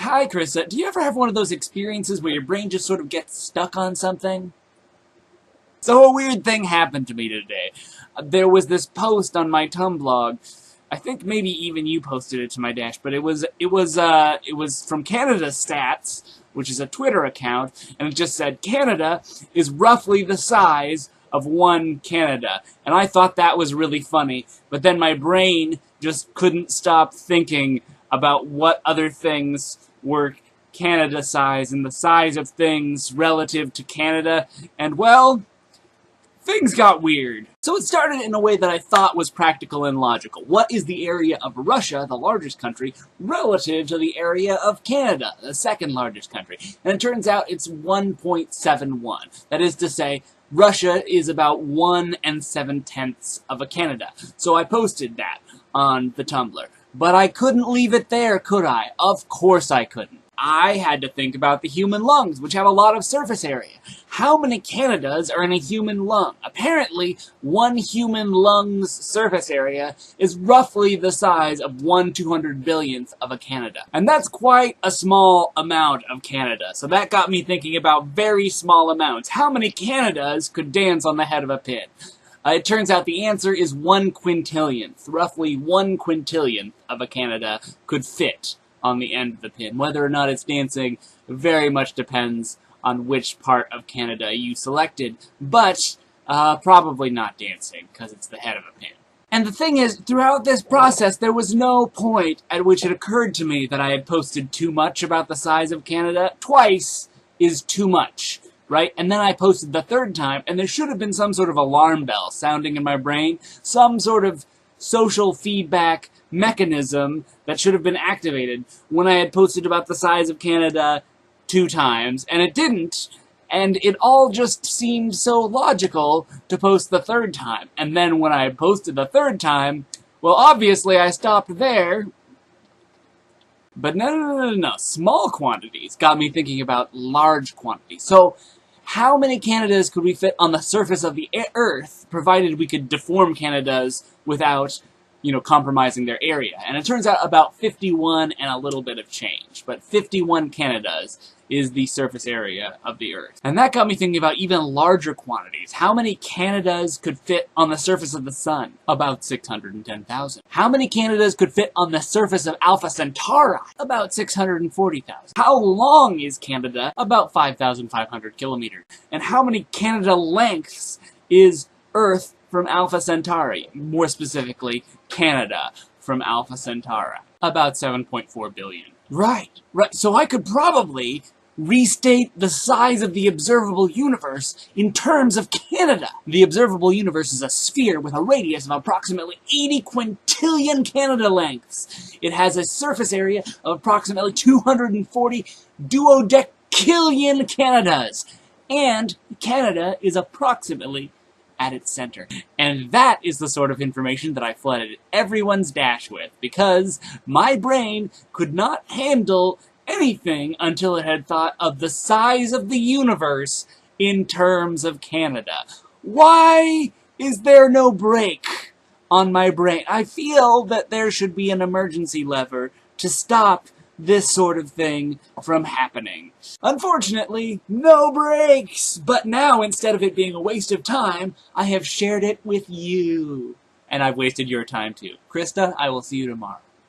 Hi, Krista. Do you ever have one of those experiences where your brain just sort of gets stuck on something? So a weird thing happened to me today. There was this post on my Tumblr. I think maybe even you posted it to my dash, but it was from Canada Stats, which is a Twitter account, and it just said Canada is roughly the size of one Canada. And I thought that was really funny, but then my brain just couldn't stop thinking about what other things were Canada size and the size of things relative to Canada, and well, things got weird. So it started in a way that I thought was practical and logical. What is the area of Russia, the largest country, relative to the area of Canada, the second largest country? And it turns out it's 1.71. That is to say, Russia is about 1 7/10 of a Canada. So I posted that on the Tumblr. But I couldn't leave it there, could I? Of course I couldn't. I had to think about the human lungs, which have a lot of surface area. How many Canadas are in a human lung? Apparently, one human lung's surface area is roughly the size of 1/200 billionth of a Canada. And that's quite a small amount of Canada. So that got me thinking about very small amounts. How many Canadas could dance on the head of a pin? It turns out the answer is 1/quintillionth. Roughly 1/quintillionth of a Canada could fit on the end of the pin. Whether or not it's dancing very much depends on which part of Canada you selected, but probably not dancing, because it's the head of a pin. And the thing is, throughout this process, there was no point at which it occurred to me that I had posted too much about the size of Canada. Twice is too much. Right? And then I posted the third time, and there should have been some sort of alarm bell sounding in my brain, some sort of social feedback mechanism that should have been activated when I had posted about the size of Canada 2 times, and it didn't, and it all just seemed so logical to post the third time. And then when I posted the third time, well, obviously I stopped there. But no. Small quantities got me thinking about large quantities. So, how many Canadas could we fit on the surface of the Earth, provided we could deform Canadas without, compromising their area? And it turns out about 51 and a little bit of change. But 51 Canadas is the surface area of the Earth. And that got me thinking about even larger quantities. How many Canadas could fit on the surface of the Sun? About 610,000. How many Canadas could fit on the surface of Alpha Centauri? About 640,000. How long is Canada? About 5,500 kilometers. And how many Canada lengths is Earth from Alpha Centauri? More specifically, Canada from Alpha Centauri. About 7.4 billion. Right. So I could probably restate the size of the observable universe in terms of Canada. The observable universe is a sphere with a radius of approximately 80 quintillion Canada lengths. It has a surface area of approximately 240 duodecillion Canadas. And Canada is approximately at its center. And that is the sort of information that I flooded everyone's dash with, because my brain could not handle anything until it had thought of the size of the universe in terms of Canada. Why is there no brake on my brain? I feel that there should be an emergency lever to stop this sort of thing from happening. Unfortunately, no brakes! But now, instead of it being a waste of time, I have shared it with you. And I've wasted your time too. Krista, I will see you tomorrow.